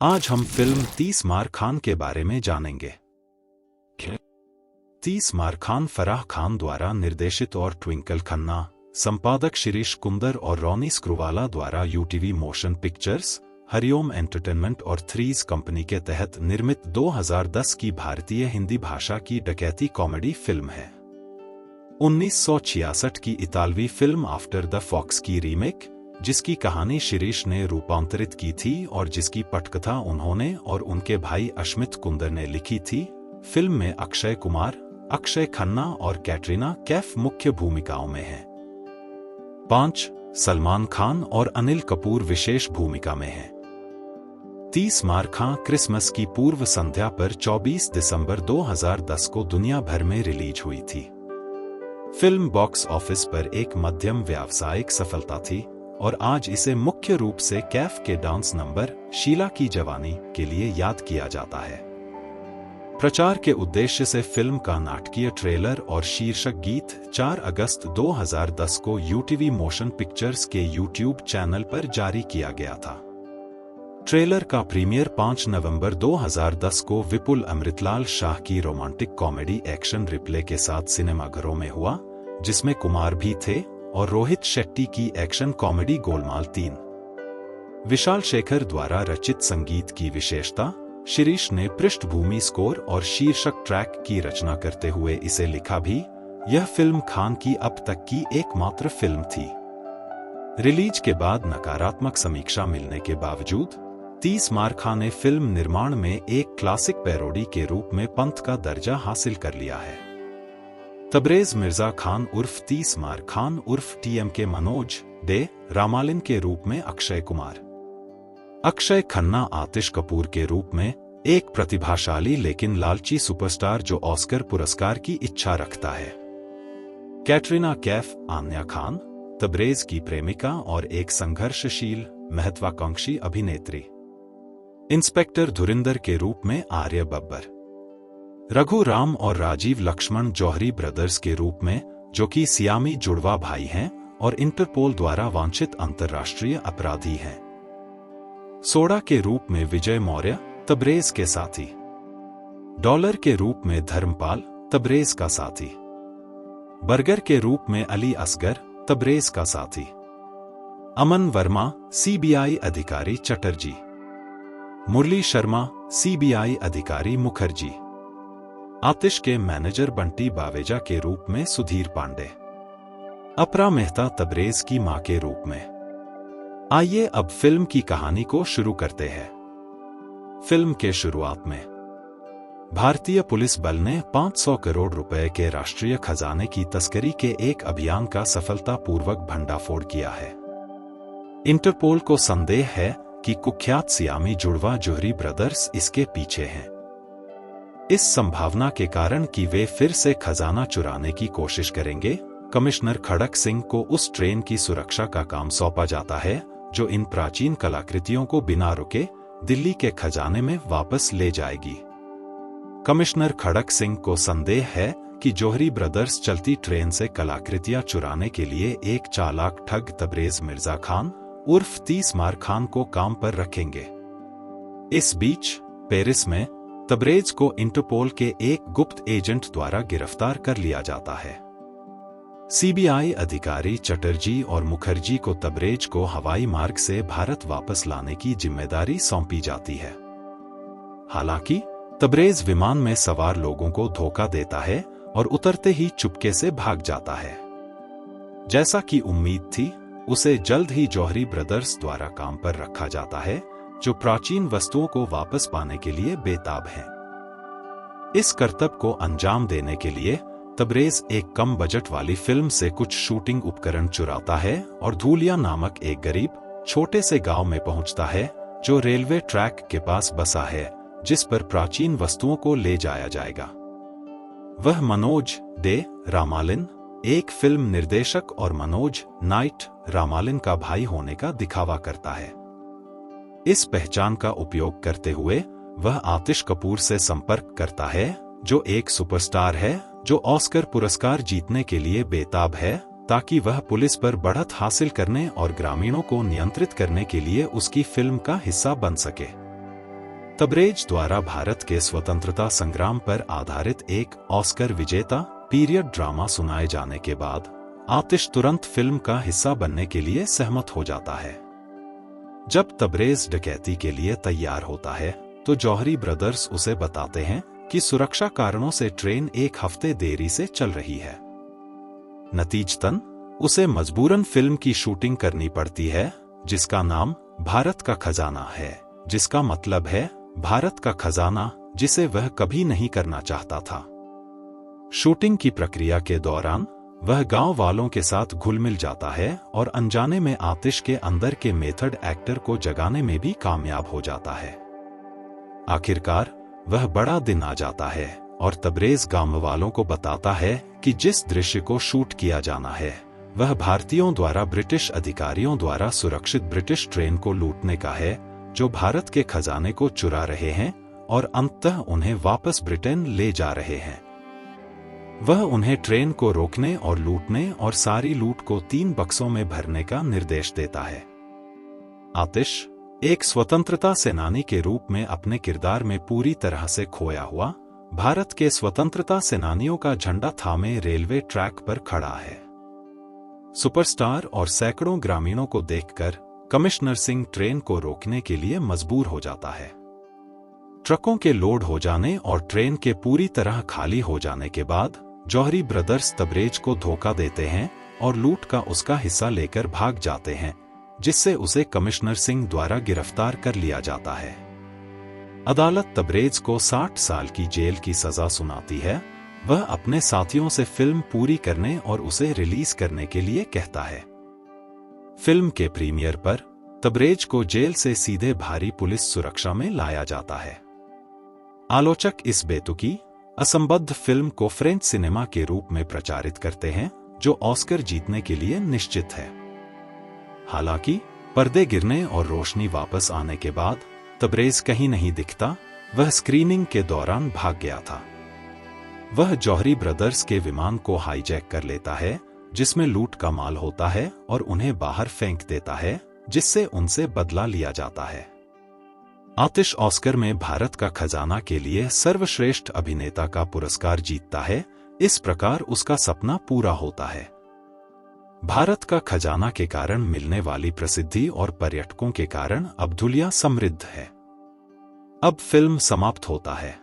आज हम फिल्म 30 मार खान के बारे में जानेंगे। 30 मार खान फराह खान द्वारा निर्देशित और ट्विंकल खन्ना, संपादक शिरीष कुंदर और रॉनी स्क्रूवाला द्वारा UTV motion pictures, Hariom entertainment और थ्रीज कंपनी के तहत निर्मित 2010 की भारतीय हिंदी भाषा की डकैती कॉमेडी फिल्म है। 1966 की इतालवी फिल्म आफ्टर द फॉक्स की रीमेक, जिसकी कहानी शिरीष ने रूपांतरित की थी और जिसकी पटकथा उन्होंने और उनके भाई अश्मित कुंदर ने लिखी थी। फिल्म में अक्षय कुमार, अक्षय खन्ना और कैटरीना कैफ मुख्य भूमिकाओं में हैं। 5. सलमान खान और अनिल कपूर विशेष भूमिका में हैं। 30 मार खान क्रिसमस की पूर्व संध्या पर 24 दिसंबर 2010 को दुनिया भर में रिलीज हुई थी। फिल्म बॉक्स ऑफिस पर एक मध्यम व्यावसायिक सफलता थी और आज इसे मुख्य रूप से कैफ के डांस नंबर शीला की जवानी के लिए याद किया जाता है। प्रचार के उद्देश्य से फिल्म का नाटकीय ट्रेलर और शीर्षक गीत 4 अगस्त 2010 को यूटीवी मोशन पिक्चर्स के यूट्यूब चैनल पर जारी किया गया था। ट्रेलर का प्रीमियर 5 नवंबर 2010 को विपुल अमृतलाल शाह की रोमांटिक कॉमेडी एक्शन रिप्ले के साथ सिनेमाघरों में हुआ, जिसमें कुमार भी थे, और रोहित शेट्टी की एक्शन कॉमेडी गोलमाल 3। विशाल शेखर द्वारा रचित संगीत की विशेषता, शिरीष ने पृष्ठभूमि स्कोर और शीर्षक ट्रैक की रचना करते हुए इसे लिखा भी। यह फिल्म खान की अब तक की एकमात्र फिल्म थी। रिलीज के बाद नकारात्मक समीक्षा मिलने के बावजूद 30 मार खान ने फिल्म निर्माण में एक क्लासिक पैरोडी के रूप में पंथ का दर्जा हासिल कर लिया है। तबरेज मिर्जा खान उर्फ 30 मार खान उर्फ टीएम के मनोज डे रामालिन के रूप में अक्षय कुमार, अक्षय खन्ना आतिश कपूर के रूप में एक प्रतिभाशाली लेकिन लालची सुपरस्टार जो ऑस्कर पुरस्कार की इच्छा रखता है, कैटरीना कैफ आन्या खान, तबरेज की प्रेमिका और एक संघर्षशील महत्वाकांक्षी अभिनेत्री, इंस्पेक्टर धुरिंदर के रूप में आर्य बब्बर, रघु राम और राजीव लक्ष्मण जौहरी ब्रदर्स के रूप में, जो कि सियामी जुड़वा भाई हैं और इंटरपोल द्वारा वांछित अंतर्राष्ट्रीय अपराधी हैं, सोडा के रूप में विजय मौर्य, तबरेज के साथी, डॉलर के रूप में धर्मपाल, तबरेज का साथी, बर्गर के रूप में अली असगर, तबरेज का साथी, अमन वर्मा सीबीआई अधिकारी चटर्जी, मुरली शर्मा सीबीआई अधिकारी मुखर्जी, आतिश के मैनेजर बंटी बावेजा के रूप में सुधीर पांडे, अपरा मेहता तबरेज की मां के रूप में। आइए अब फिल्म की कहानी को शुरू करते हैं। फिल्म के शुरुआत में भारतीय पुलिस बल ने 500 करोड़ रुपए के राष्ट्रीय खजाने की तस्करी के एक अभियान का सफलतापूर्वक भंडाफोड़ किया है। इंटरपोल को संदेह है कि कुख्यात सियामी जुड़वा जौहरी ब्रदर्स इसके पीछे हैं। इस संभावना के कारण कि वे फिर से खजाना चुराने की कोशिश करेंगे, कमिश्नर खड़क सिंह को उस ट्रेन की सुरक्षा का काम सौंपा जाता है जो इन प्राचीन कलाकृतियों को बिना रुके दिल्ली के खजाने में वापस ले जाएगी। कमिश्नर खड़क सिंह को संदेह है कि जौहरी ब्रदर्स चलती ट्रेन से कलाकृतियां चुराने के लिए एक चालाक ठग तबरेज मिर्जा खान उर्फ 30 मार खान को काम पर रखेंगे। इस बीच पेरिस में तबरेज को इंटरपोल के एक गुप्त एजेंट द्वारा गिरफ्तार कर लिया जाता है। सीबीआई अधिकारी चटर्जी और मुखर्जी को तबरेज को हवाई मार्ग से भारत वापस लाने की जिम्मेदारी सौंपी जाती है। हालांकि तबरेज विमान में सवार लोगों को धोखा देता है और उतरते ही चुपके से भाग जाता है। जैसा कि उम्मीद थी, उसे जल्द ही जौहरी ब्रदर्स द्वारा काम पर रखा जाता है, जो प्राचीन वस्तुओं को वापस पाने के लिए बेताब हैं। इस कर्तव्य को अंजाम देने के लिए तबरेज एक कम बजट वाली फिल्म से कुछ शूटिंग उपकरण चुराता है और धूलिया नामक एक गरीब छोटे से गांव में पहुंचता है, जो रेलवे ट्रैक के पास बसा है, जिस पर प्राचीन वस्तुओं को ले जाया जाएगा। वह मनोज डे रामालिन, एक फिल्म निर्देशक और मनोज नाइट रामालिन का भाई होने का दिखावा करता है। इस पहचान का उपयोग करते हुए वह आतिश कपूर से संपर्क करता है, जो एक सुपरस्टार है जो ऑस्कर पुरस्कार जीतने के लिए बेताब है, ताकि वह पुलिस पर बढ़त हासिल करने और ग्रामीणों को नियंत्रित करने के लिए उसकी फिल्म का हिस्सा बन सके। तबरेज द्वारा भारत के स्वतंत्रता संग्राम पर आधारित एक ऑस्कर विजेता पीरियड ड्रामा सुनाए जाने के बाद आतिश तुरंत फिल्म का हिस्सा बनने के लिए सहमत हो जाता है। जब तबरेज डकैती के लिए तैयार होता है तो जौहरी ब्रदर्स उसे बताते हैं कि सुरक्षा कारणों से ट्रेन 1 हफ्ते देरी से चल रही है। नतीजतन उसे मजबूरन फिल्म की शूटिंग करनी पड़ती है, जिसका नाम भारत का खजाना है, जिसका मतलब है भारत का खजाना, जिसे वह कभी नहीं करना चाहता था। शूटिंग की प्रक्रिया के दौरान वह गांव वालों के साथ घुल मिल जाता है और अनजाने में आतिश के अंदर के मेथड एक्टर को जगाने में भी कामयाब हो जाता है। आखिरकार वह बड़ा दिन आ जाता है और तबरेज गांव वालों को बताता है कि जिस दृश्य को शूट किया जाना है वह भारतीयों द्वारा ब्रिटिश अधिकारियों द्वारा सुरक्षित ब्रिटिश ट्रेन को लूटने का है, जो भारत के खजाने को चुरा रहे हैं और अंततः उन्हें वापस ब्रिटेन ले जा रहे हैं। वह उन्हें ट्रेन को रोकने और लूटने और सारी लूट को 3 बक्सों में भरने का निर्देश देता है। आतिश एक स्वतंत्रता सेनानी के रूप में अपने किरदार में पूरी तरह से खोया हुआ भारत के स्वतंत्रता सेनानियों का झंडा थामे रेलवे ट्रैक पर खड़ा है। सुपरस्टार और सैकड़ों ग्रामीणों को देखकर कमिश्नर सिंह ट्रेन को रोकने के लिए मजबूर हो जाता है। ट्रकों के लोड हो जाने और ट्रेन के पूरी तरह खाली हो जाने के बाद जौहरी ब्रदर्स तबरेज को धोखा देते हैं और लूट का उसका हिस्सा लेकर भाग जाते हैं, जिससे उसे कमिश्नर सिंह द्वारा गिरफ्तार कर लिया जाता है। अदालत तबरेज को 60 साल की जेल की सजा सुनाती है। वह अपने साथियों से फिल्म पूरी करने और उसे रिलीज करने के लिए कहता है। फिल्म के प्रीमियर पर तबरेज को जेल से सीधे भारी पुलिस सुरक्षा में लाया जाता है। आलोचक इस बेतुकी असंबद्ध फिल्म को फ्रेंच सिनेमा के रूप में प्रचारित करते हैं, जो ऑस्कर जीतने के लिए निश्चित है। हालांकि पर्दे गिरने और रोशनी वापस आने के बाद तबरेज कहीं नहीं दिखता। वह स्क्रीनिंग के दौरान भाग गया था। वह जौहरी ब्रदर्स के विमान को हाईजैक कर लेता है, जिसमें लूट का माल होता है, और उन्हें बाहर फेंक देता है, जिससे उनसे बदला लिया जाता है। आतिश ऑस्कर में भारत का खजाना के लिए सर्वश्रेष्ठ अभिनेता का पुरस्कार जीतता है। इस प्रकार उसका सपना पूरा होता है। भारत का खजाना के कारण मिलने वाली प्रसिद्धि और पर्यटकों के कारण अब दुनिया समृद्ध है। अब फिल्म समाप्त होता है।